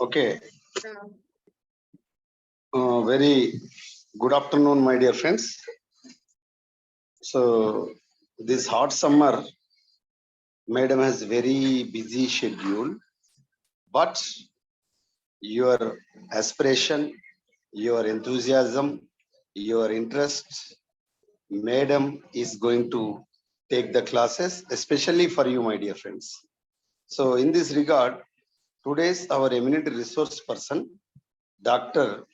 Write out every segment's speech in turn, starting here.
Okay. Very good afternoon, my dear friends. So, this hot summer, Madam has very busy schedule, but your aspiration, your enthusiasm, your interest, Madam is going to take the classes, especially for you, my dear friends. So, in this regard, today's our eminent resource person, Dr.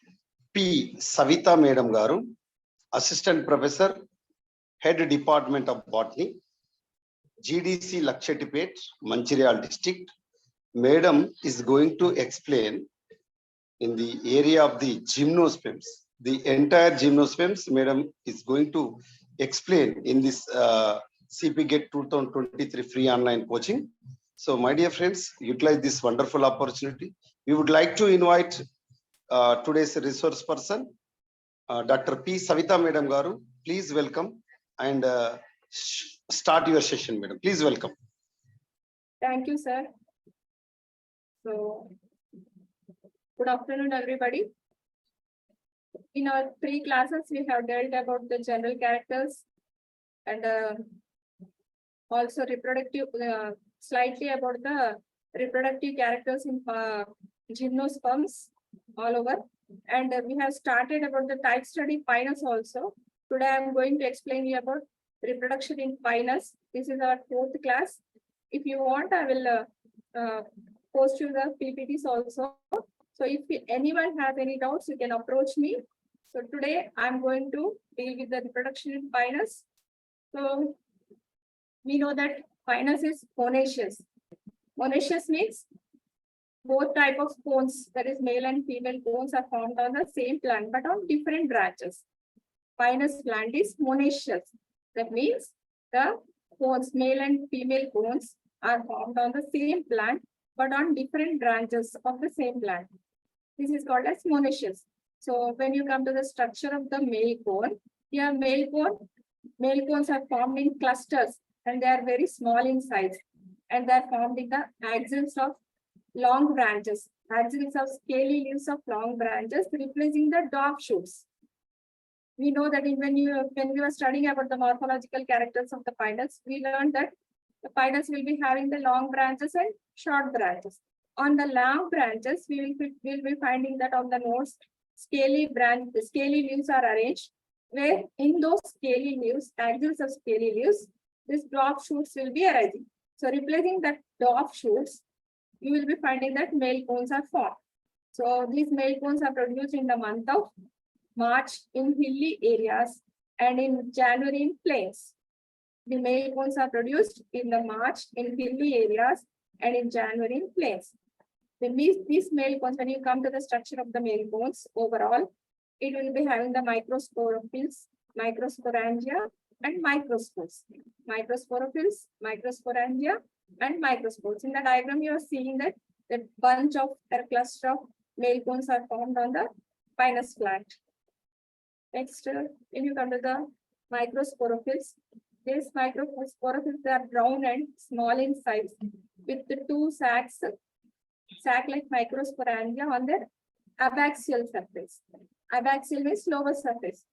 P. Savita Madam Garu, Assistant Professor, Head Department of Botany, GDC Lakshetipet, Manchiryal District. Madam is going to explain in the area of the gymnosperms. The entire gymnosperms, Madam is going to explain in this CPGET 2023 free online coaching. So, my dear friends, utilize this wonderful opportunity. We would like to invite today's resource person, Dr. P. Savita Madam Garu. Please welcome and start your session, Madam. Please welcome. Thank you, sir. So, good afternoon, everybody. In our three classes, we have dealt about the general characters and also reproductive, slightly about the reproductive characters in gymnosperms all over. And we have started about the type study Pinus also. Today, I am going to explain you about reproduction in Pinus. This is our fourth class. If you want, I will post you the PPTs also. So if anyone has any doubts, you can approach me. So today I'm going to deal with the reproduction in Pinus. So we know that Pinus is monoecious. Monoecious means both type of cones, that is male and female cones, are formed on the same plant but on different branches. Pinus plant is monoecious. That means the cones, male and female cones, are formed on the same plant but on different branches of the same plant. This is called as monoecious. So when you come to the structure of the male cone, here male cones are formed in clusters and they are very small in size, and they are formed in the axils of long branches, axils of scaly leaves of long branches, replacing the dwarf shoots. We know that when we were studying about the morphological characters of the Pinus, we learned that the Pinus will be having the long branches and short branches. On the long branches, we will be finding that on the nodes, scaly leaves are arranged, where in those scaly leaves, axils of scaly leaves, these dwarf shoots will be arising. So replacing that dwarf shoots, you will be finding that male cones are formed. So these male cones are produced in the month of March in hilly areas and in January in plains. The male cones are produced in the March in hilly areas and in January in plains. These male cones, when you come to the structure of the male cones overall, it will be having the microsporophylls, microsporangia, and microspores. Microsporophylls, microsporangia, and microspores. In the diagram, you are seeing that the bunch of a cluster of male cones are formed on the Pinus plant. Next, when you come to the microsporophylls, these microsporophylls are brown and small in size, with the two sac-like microsporangia on their abaxial surface. Abaxial means lower surface.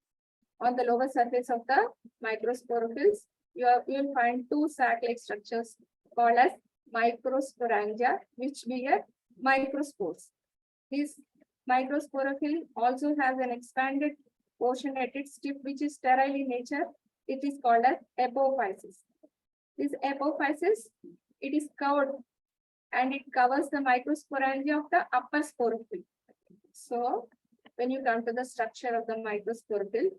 On the lower surface of the microsporophylls, you will find two sac-like structures called as microsporangia, which bear microspores. This microsporophyll also has an expanded portion at its tip, which is sterile in nature. It is called as apophysis. This apophysis, it is covered and it covers the microsporangia of the upper sporophyll. So when you come to the structure of the microsporophyll,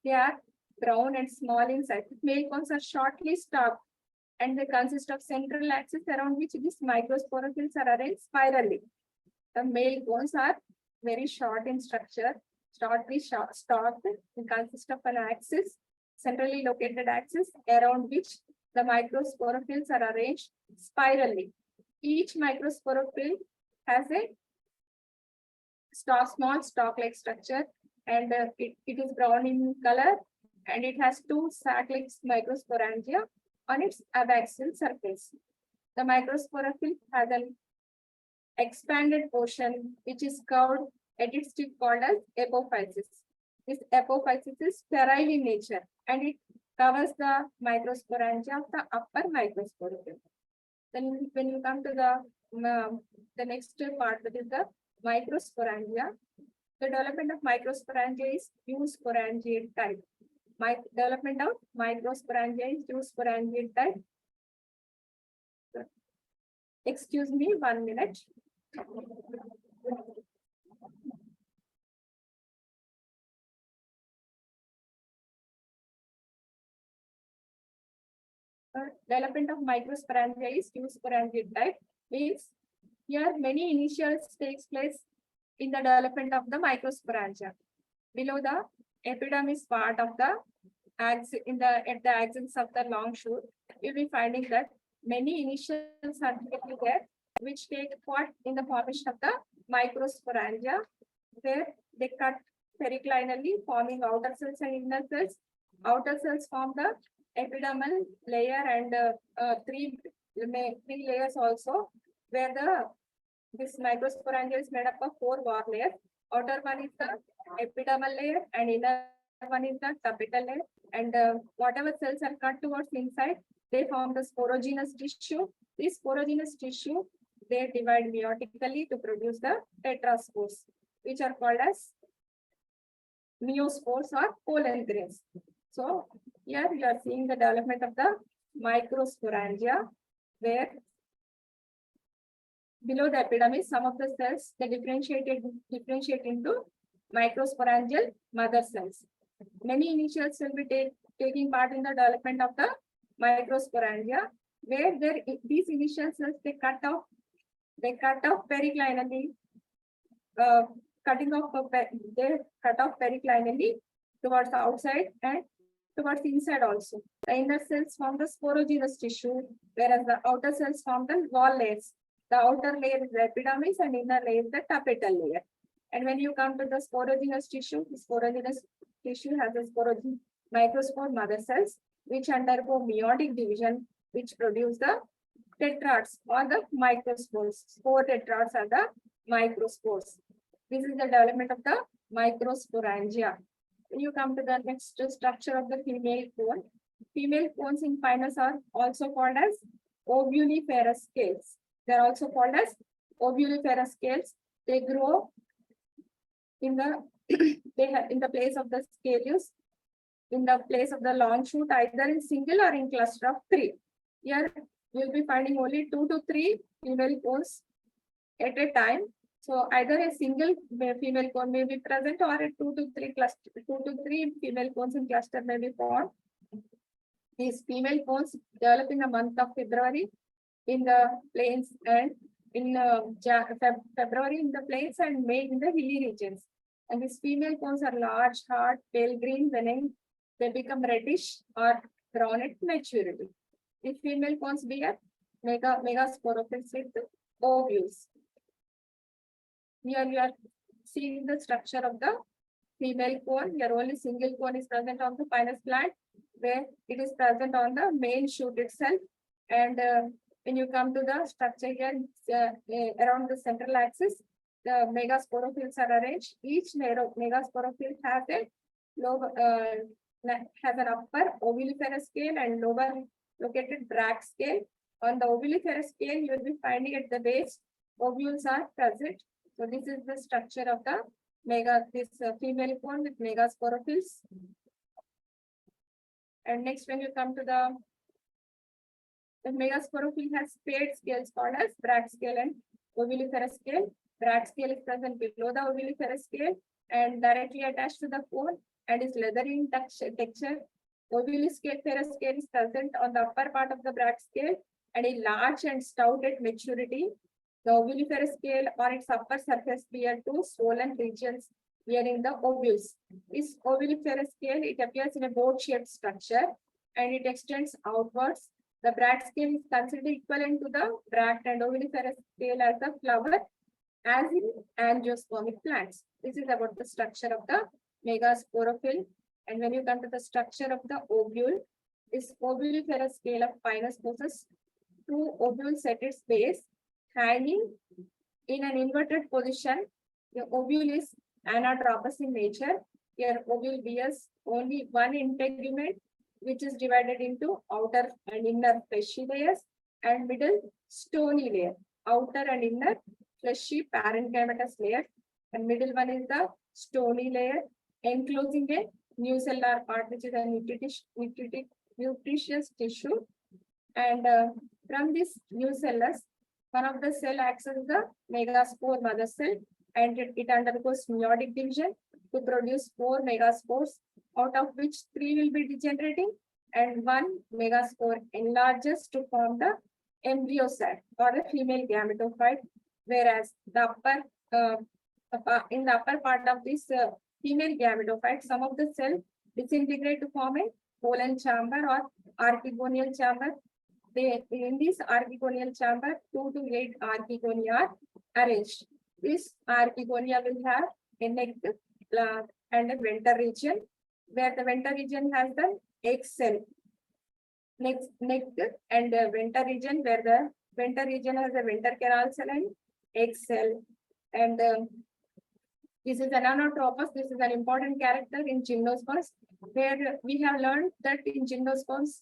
they are brown and small in size. Male cones are shortly stalked and they consist of central axis around which these microsporophylls are arranged spirally. The male cones are very short in structure, shortly stalked, and consist of an axis, centrally located axis, around which the microsporophylls are arranged spirally. Each microsporophyll has a small stalk-like structure, and it is brown in color, and it has two sac-like microsporangia on its abaxial surface. The microsporophyll has an expanded portion which is curved at its tip called as apophysis. This apophysis is sterile in nature and it covers the microsporangia of the upper microsporangia. Then when you come to the next part, that is the microsporangia. The development of microsporangia is eusporangiate type. Development of microsporangia is eusporangiate type. Excuse me, 1 minute. Development of microsporangia is eusporangiate type. Means here many initials takes place in the development of the microsporangia. Below the epidermis part of the at the axons of the long shoot, you'll be finding that many initials are there which take part in the formation of the microsporangia, where they cut periclinally, forming outer cells and inner cells. Outer cells form the epidermal layer and three layers also, where this microsporangia is made up of 4 wall layers. Outer one is the epidermal layer and inner one is the tapetal layer. And whatever cells are cut towards inside, they form the sporogenous tissue. This sporogenous tissue, they divide meiotically to produce the tetraspores, which are called as meiospores or pollen grains. So here you are seeing the development of the microsporangia, where below the epidermis, some of the cells they differentiate into microsporangial mother cells. Many initials will be taking part in the development of the microsporangia, where these initial cells they cut off periclinally, they cut off periclinally towards the outside and towards the inside also. The inner cells form the sporogenous tissue, whereas the outer cells form the wall layers. The outer layer is the epidermis and inner layer is the tapetal layer. And when you come to the sporogenous tissue, the sporogenous tissue has a microspore mother cells, which undergo meiotic division, which produce the tetrads or the microspores. Spore tetrads are the microspores. This is the development of the microsporangia. When you come to the next structure of the female cone, female cones in pinus are also called as ovuliferous scales. They are also called as ovuliferous scales. They grow in the in the place of the scalus, in the place of the long shoot, either in single or in cluster of 3. Here you'll be finding only 2 to 3 female cones at a time. So either a single female cone may be present or a 2 to 3 female cones in cluster may be formed. These female cones develop in the month of February in the plains and in February in the plains and May in the hilly regions. And these female cones are large, hard, pale green when they become reddish or brown at maturity. These female cones bear megasporophylls with ovules. Here we are seeing the structure of the female cone. Here only single cone is present on the pinus plant, where it is present on the main shoot itself. And when you come to the structure here, around the central axis, the megasporophylls are arranged. Each megasporophyll has an upper ovuliferous scale and lower located bracts scale. On the ovuliferous scale, you will be finding at the base ovules are present. So this is the structure of the female cone with megasporophylls. And next, when you come to the megasporophyll has paired scales called as bract scale and ovuliferous scale. Bract scale is present below the ovuliferous scale and directly attached to the cone and is leathery in texture. Ovuliferous scale is present on the upper part of the bract scale and is large and stout at maturity. The ovuliferous scale on its upper surface bear 2 swollen regions bearing the ovules. This ovuliferous scale, it appears in a boat-shaped structure and it extends outwards. The bract scale is considered equivalent to the bract and ovuliferous scale as the flower, as in angiospermic plants. This is about the structure of the megasporophyll. And when you come to the structure of the ovule, this ovuliferous scale of Pinus possesses 2 ovules at its base, hanging in an inverted position, the ovule is anatropous in nature. Here ovule bears only one integument, which is divided into outer and inner fleshy layers and middle stony layer. Outer and inner fleshy parenchymatous layer, and middle one is the stony layer enclosing a nucellar part, which is a nutritious tissue. And from this nucellus, one of the cell acts as the megaspore mother cell, and it undergoes meiotic division to produce 4 megaspores, out of which 3 will be degenerating and 1 megaspore enlarges to form the embryo sac or the female gametophyte, whereas the in the upper part of this female gametophyte, some of the cells disintegrate to form a pollen chamber or archegonial chamber. In this archegonial chamber, 2 to 8 archegonia are arranged. This archegonia will have a neck and a venter region, where the venter region has the egg cell. Neck and the venter region, where the venter region has a venter canal cell and egg cell. And this is an anatropous. This is an important character in gymnosperms, where we have learned that in gymnosperms,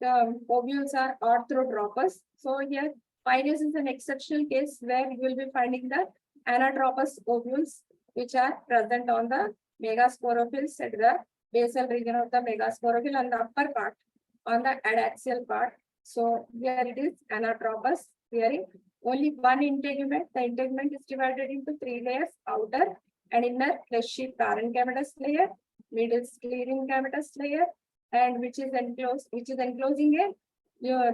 the ovules are orthotropous. So here, Pinus is an exceptional case where you will be finding the anatropous ovules, which are present on the megasporophylls at the basal region of the megasporophyll on the upper part, on the adaxial part. So here it is anatropous, bearing only one integument. The integument is divided into 3 layers: outer and inner fleshy parenchymatous layer, middle sclerenchymatous layer, and which is enclosing a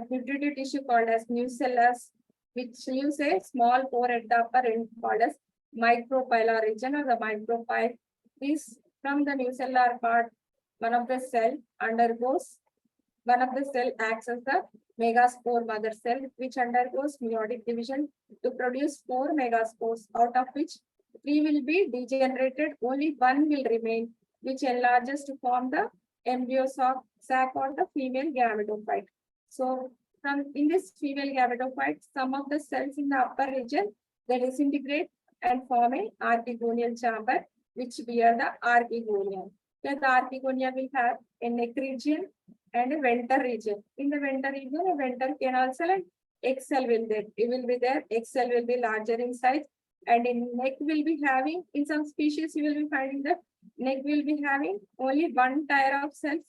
nutritive tissue called as nucellus, which leaves a small pore at the upper end called as micropylar region or the micropyle. This from the nucellar part, one of the cell acts as the megaspore mother cell, which undergoes meiotic division to produce 4 megaspores, out of which 3 will be degenerated, only 1 will remain, which enlarges to form the embryo sac or the female gametophyte. So in this female gametophyte, some of the cells in the upper region, they disintegrate and form a archegonial chamber, which bear the archegonia. Here the archegonia will have a neck region and a venter region. In the venter region, a venter canal cell and egg cell will be there. Egg cell will be larger in size, and in neck will be having, in some species you will be finding that neck will be having only 1 tier of cells,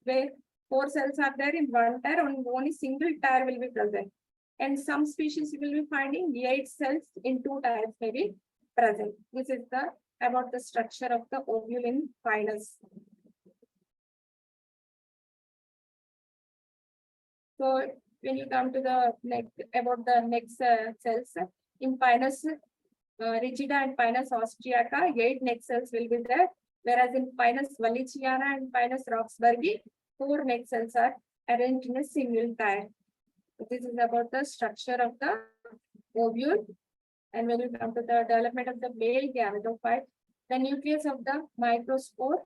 where 4 cells are there in 1 tier, and only single tier will be present. And some species you will be finding 8 cells in 2 tiers may be present. This is about the structure of the ovule in Pinus. So when you come to the neck, about the next cells in Pinus rigida and Pinus austriaca, 8 neck cells will be there, whereas in Pinus wallichiana and Pinus roxburghi, 4 neck cells are arranged in a single tier. This is about the structure of the ovule. And when you come to the development of the male gametophyte, the nucleus of the microspore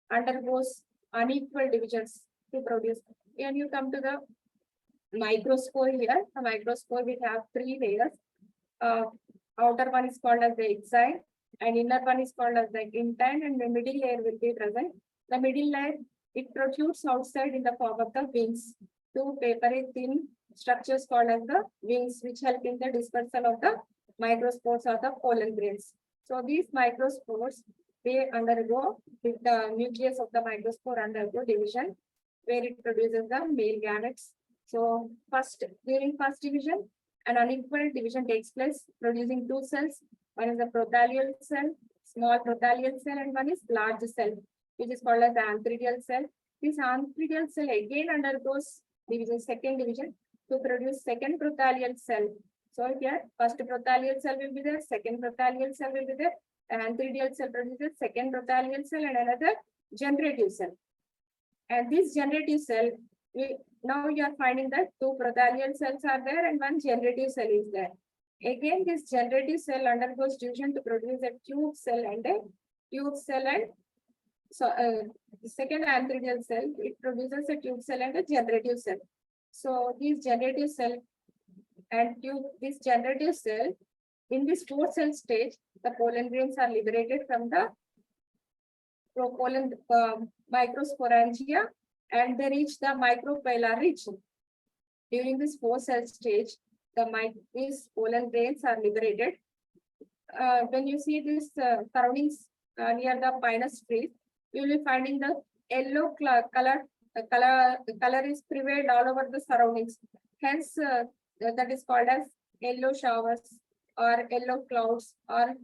undergoes unequal divisions to produce. When you come to the microspore here, the microspore will have 3 layers. Outer one is called as the exine, and inner one is called as the intine, and the middle layer will be present. The middle layer, it protrudes outside in the form of the wings. 2 papery thin structures called as the wings, which help in the dispersal of the microspores or the pollen grains. So these microspores, they undergo, the nucleus of the microspore undergo division, where it produces the male gametes. So during first division, an unequal division takes place, producing 2 cells. One is the prothallus cell, small prothallus cell, and one is large cell, which is called as the antheridial cell. This antheridial cell again undergoes division, second division, to produce second prothallus cell. So here, first prothallus cell will be there, second prothallus cell will be there, and antheridial cell produces second prothallus cell and another generative cell. And this generative cell, now you are finding that 2 prothallus cells are there and 1 generative cell is there. Again, this generative cell undergoes division to produce a tube cell and a tube cell, and so the second antheridial cell, it produces a tube cell and a generative cell. So these generative cell and this generative cell, in this 4-cell stage, the pollen grains are liberated from the propollen microsporangia and they reach the micropylar region. During this 4-cell stage, these pollen grains are liberated. When you see these surroundings near the pinus trees, you will be finding the yellow color is prevailed all over the surroundings. Hence, that is called as yellow showers or yellow clouds or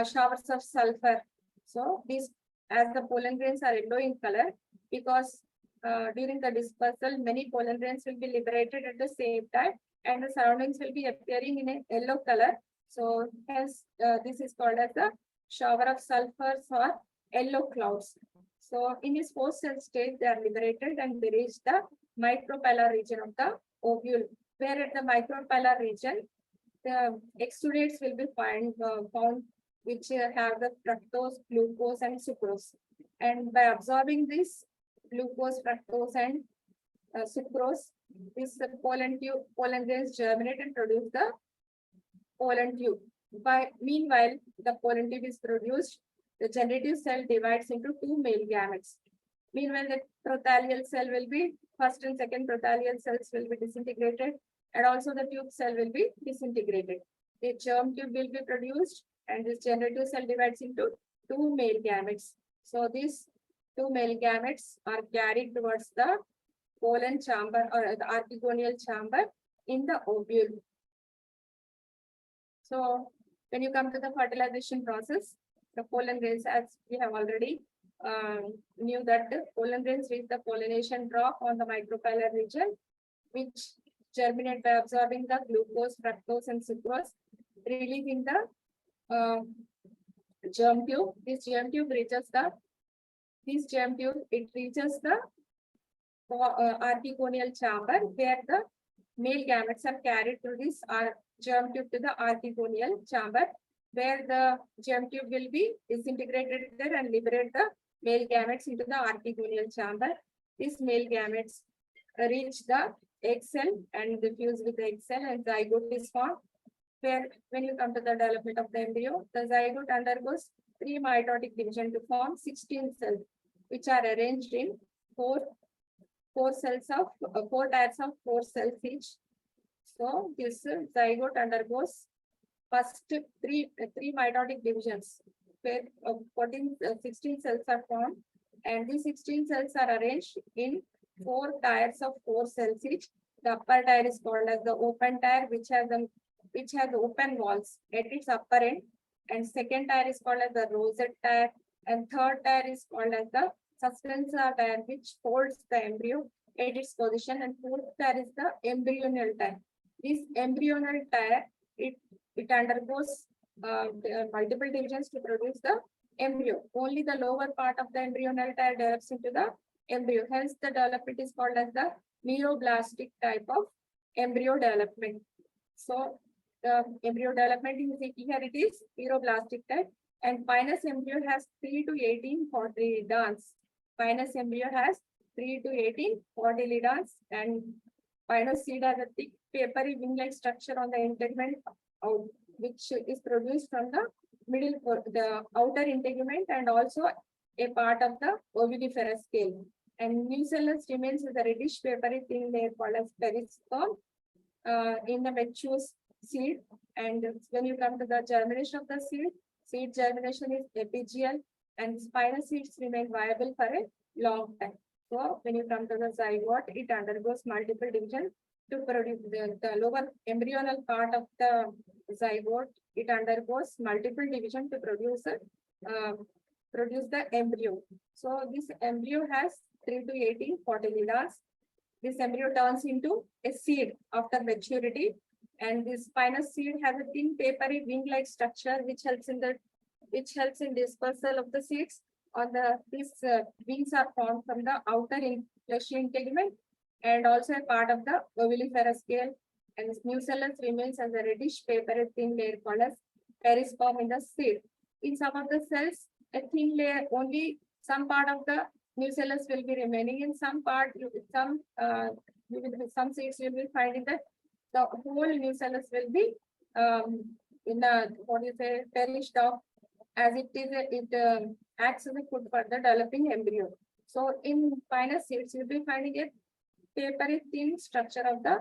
showers of sulfur. So these, as the pollen grains are yellow in color, because during the dispersal, many pollen grains will be liberated at the same time, and the surroundings will be appearing in a yellow color. So hence, this is called as the shower of sulfurs or yellow clouds. So in this 4-cell stage, they are liberated and they reach the micropylar region of the ovule, where at the micropylar region, the exudates will be found which have the fructose, glucose, and sucrose. And by absorbing this glucose, fructose, and sucrose, this pollen grains germinate and produce the pollen tube. Meanwhile, the pollen tube is produced, the generative cell divides into 2 male gametes. Meanwhile, the prothalial cell will be, first and second prothalial cells will be disintegrated, and also the tube cell will be disintegrated. The germ tube will be produced, and this generative cell divides into 2 male gametes. So these 2 male gametes are carried towards the pollen chamber or the archegonial chamber in the ovule. So when you come to the fertilization process, the pollen grains, as we have already knew that the pollen grains reach the pollination drop on the micropylar region, which germinate by absorbing the glucose, fructose, and sucrose, releasing the germ tube. This germ tube reaches the archegonial chamber, where the male gametes are carried through this germ tube to the archegonial chamber, where the germ tube will be disintegrated there and liberate the male gametes into the archegonial chamber. These male gametes reach the egg cell and they fuse with the egg cell, and zygote is formed, where when you come to the development of the embryo, the zygote undergoes 3 mitotic division to form 16 cells, which are arranged in 4 tiers of 4 cells each. So this zygote undergoes first three mitotic divisions, where 16 cells are formed, and these 16 cells are arranged in 4 tiers of 4 cells each. The upper tier is called as the open tier, which has open walls at its upper end, and second tier is called as the rosette tier, and third tier is called as the suspensor tier, which holds the embryo at its position, and fourth tier is the embryonal tier. This embryonal tier, it undergoes multiple divisions to produce the embryo. Only the lower part of the embryonal tier develops into the embryo. Hence, the development is called as the meroblastic type of embryo development. So, the embryo development is here, it is meroblastic type, and Pinus embryo has 3 to 18 cotyledons. Pinus embryo has 3 to 18 cotyledons, and Pinus seed has a thick papery wing-like structure on the integument, which is produced from the the outer integument, and also a part of the oviviferous scale. And nucellus remains with a reddish papery thin layer called as perisperm in the mature seed. And when you come to the germination of the seed germination is epigeal, and spinous seeds remain viable for a long time. So when you come to the zygote, it undergoes multiple division to produce the lower embryonal part of the zygote. It undergoes multiple division to produce the embryo. So this embryo has 3 to 18 cotyledons. This embryo turns into a seed after maturity, and this spinous seed has a thin papery wing-like structure which helps in dispersal of the seeds. These wings are formed from the outer fleshy integument and also a part of the oviviferous scale. And this nucellus remains as a reddish papery thin layer called as perisperm in the seed. In some of the cells, a thin layer, only some part of the nucellus will be remaining. In some seeds you will be finding that the whole nucellus will be in a, what you say, perished off, as it acts as a food for the developing embryo. So in pinus seeds, you'll be finding a papery thin structure of the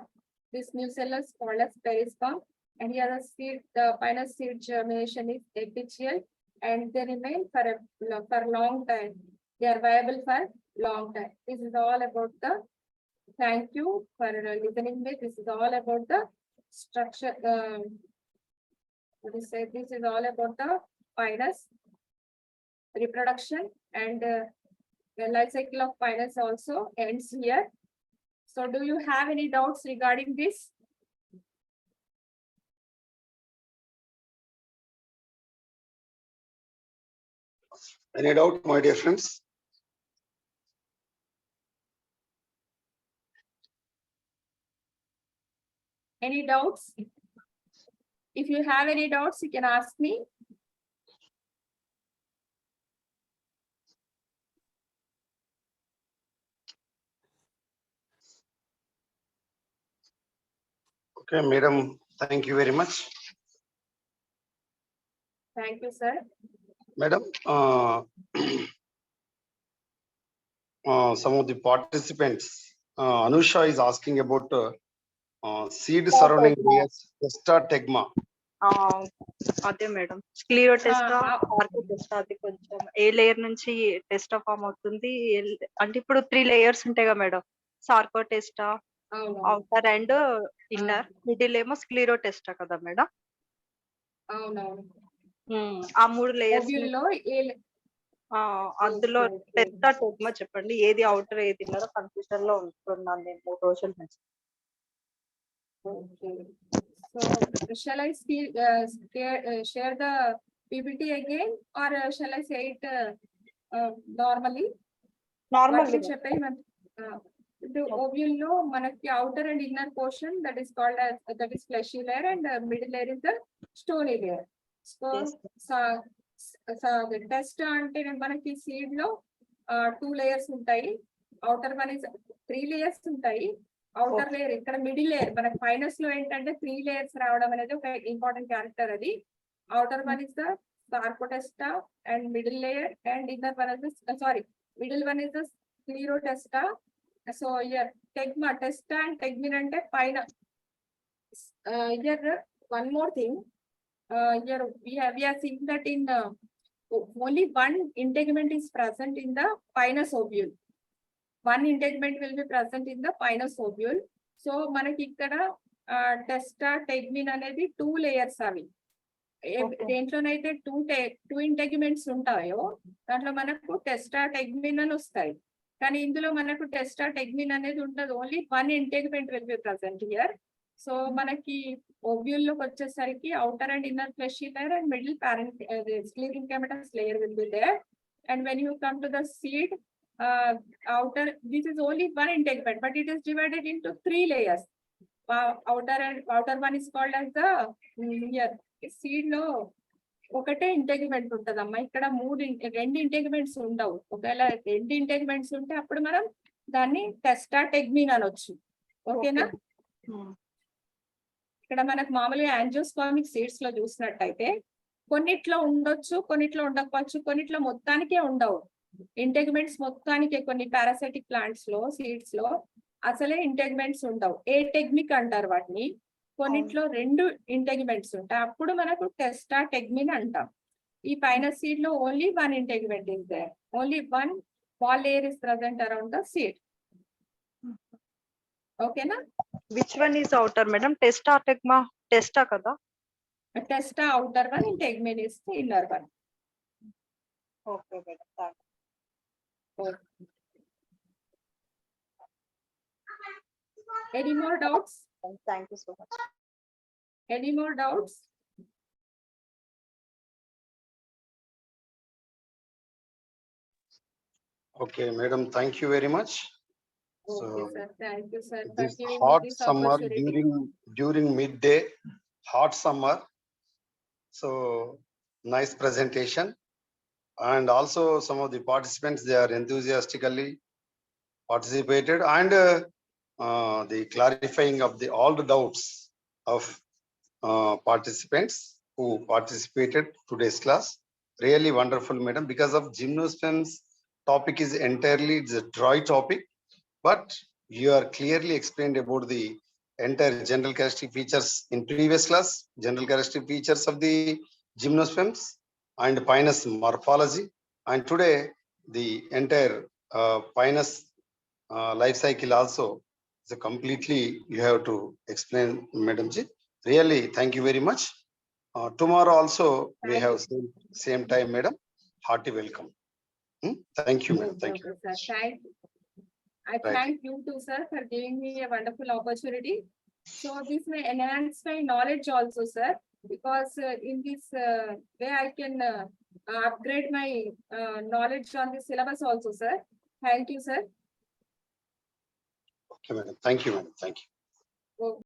this nucellus called as perisperm. And here the seed, the pinus seed germination is epithelial, and they remain for long time. They are viable for long time. This is all about the. Thank you for listening me. This is all about the structure. What is say? This is all about the pinus reproduction, and the life cycle of pinus also ends here. So do you have any doubts regarding this? Any doubt, my dear friends? Any doubts? If you have any doubts, you can ask me. Okay, madam, thank you very much. Thank you, sir. Madam, some of the participants, Anusha is asking about seed surrounding layers, tetrategma. అదే madam స్క్లిరోటెస్టా Ah, ఆర్కోటెస్టా అది కొంచెం ఏ layer నుంచి టెస్టా form అవుతుంది అంటే ఇప్పుడు 3 layers ఉంటాయి కదా madam sarcotesta outer and inner middle ఏమో స్క్లిరోటెస్టా కదా మేడం ఆ 3 లేయర్స్ అందులో టెస్టా టెగ్మా చెప్పండి ఏది అవుటర్ ఏది ఇన్నర్ కన్ఫ్యూజన్ లో ఉంటున్నాను నేను 3 రోజుల నుంచి. So shall I share the PPT again, or shall I say it normally? Normal The ovule lo manaki outer and inner portion that is called as that is fleshy layer, and middle layer is the stony layer. So the test ante manaki seed lo 2 layers untayi. Outer one is 3 layers untayi. Outer layer ikkada middle layer manaki pinus lo entante 3 layers raavadam anedi oka important character adi. Outer one is the sarcotesta and middle layer, and inner one is the middle one is the sclerotesta. So here tegma, testa and tegmin ante pina. Here one more thing. Here we are seeing that in only one integument is present in the pinus ovule. One integument will be present in the pinus ovule. So manaki ikkada testa tegmin anedi 2 layers avi. దేంట్లోనైతే two ఇంటెగ్మెంట్స్ ఉంటాయో దాంట్లో మనకు టెస్టా టెగ్మిన్ అని వస్తాయి. కానీ ఇందులో మనకు టెస్టా tegmen అనేది ఉండదు. Only 1 integument will be present here. So మనకి ఓవ్యూల్ లోకి వచ్చేసరికి outer and inner fleshy layer and middle sclerotestas layer will be there. And when you come to the seed, outer, this is only one integument, but it is divided into 3 layers. Outer one is called as the here seed లో ఒకటే ఇంటెగ్మెంట్ ఉంటదమ్మా. ఇక్కడ 2 ఇంటెగ్మెంట్స్ ఉండవు. ఒకవేళ 2 ఇంటెగ్మెంట్స్ ఉంటే అప్పుడు మనం దాన్ని టెస్టా టెగ్మిన్ అనొచ్చు. ఓకేనా? ఇక్కడ మనకు మామూలుగా యాంజియోస్పర్మిక్ సీడ్స్ లో చూసినట్టయితే కొన్నిట్లో ఉండొచ్చు, కొన్నిట్లో ఉండకపోవచ్చు, కొన్నిట్లో మొత్తానికే ఉండవు ఇంటెగ్మెంట్స్. మొత్తానికే కొన్ని పారాసైటిక్ ప్లాంట్స్ లో సీడ్స్ లో అసలే ఇంటెగ్మెంట్స్ ఉండవు. ఏటెగ్మిక్ అంటారు వాటిని. కొన్నిట్లో 2 ఇంటెగ్మెంట్స్ ఉంటాయి, అప్పుడు మనకు టెస్టా టెగ్మిన్ అంటాం. ఈ పైన సీడ్ లో only 1 integument is there. Only 1 small layer is present around the seed. ఓకేనా? Which one is outer madam? Testa tegmen? Testa కదా? Testa outer one, tegmen is the inner one. Okay madam. Any more doubts? Thank you so much. Any more doubts? Okay, madam, thank you very much. Okay, sir. Thank you, sir, for This giving me hot this summer opportunity. during midday, hot summer. So nice presentation. And also some of the participants, they are enthusiastically participated, and the clarifying of all the doubts of participants who participated today's class. Really wonderful, madam. Because of gymnosperms, topic is entirely it's a dry topic, but you are clearly explained about the entire general characteristic features in previous class, general characteristic features of the gymnosperms and Pinus morphology. And today, the entire Pinus life cycle also is a completely you have to explain, Madam Ji. Really, thank you very much. Tomorrow also we Thank have same time, Madam. Hearty welcome. Thank you, Madam. Thank you. Okay, sir. I Right. thank you too, sir, for giving me a wonderful opportunity. So this may enhance my knowledge also, sir, because in this way I can upgrade my knowledge on the syllabus also, sir. Thank you, sir. Okay, Madam. Thank you, Madam. Thank you. Oh.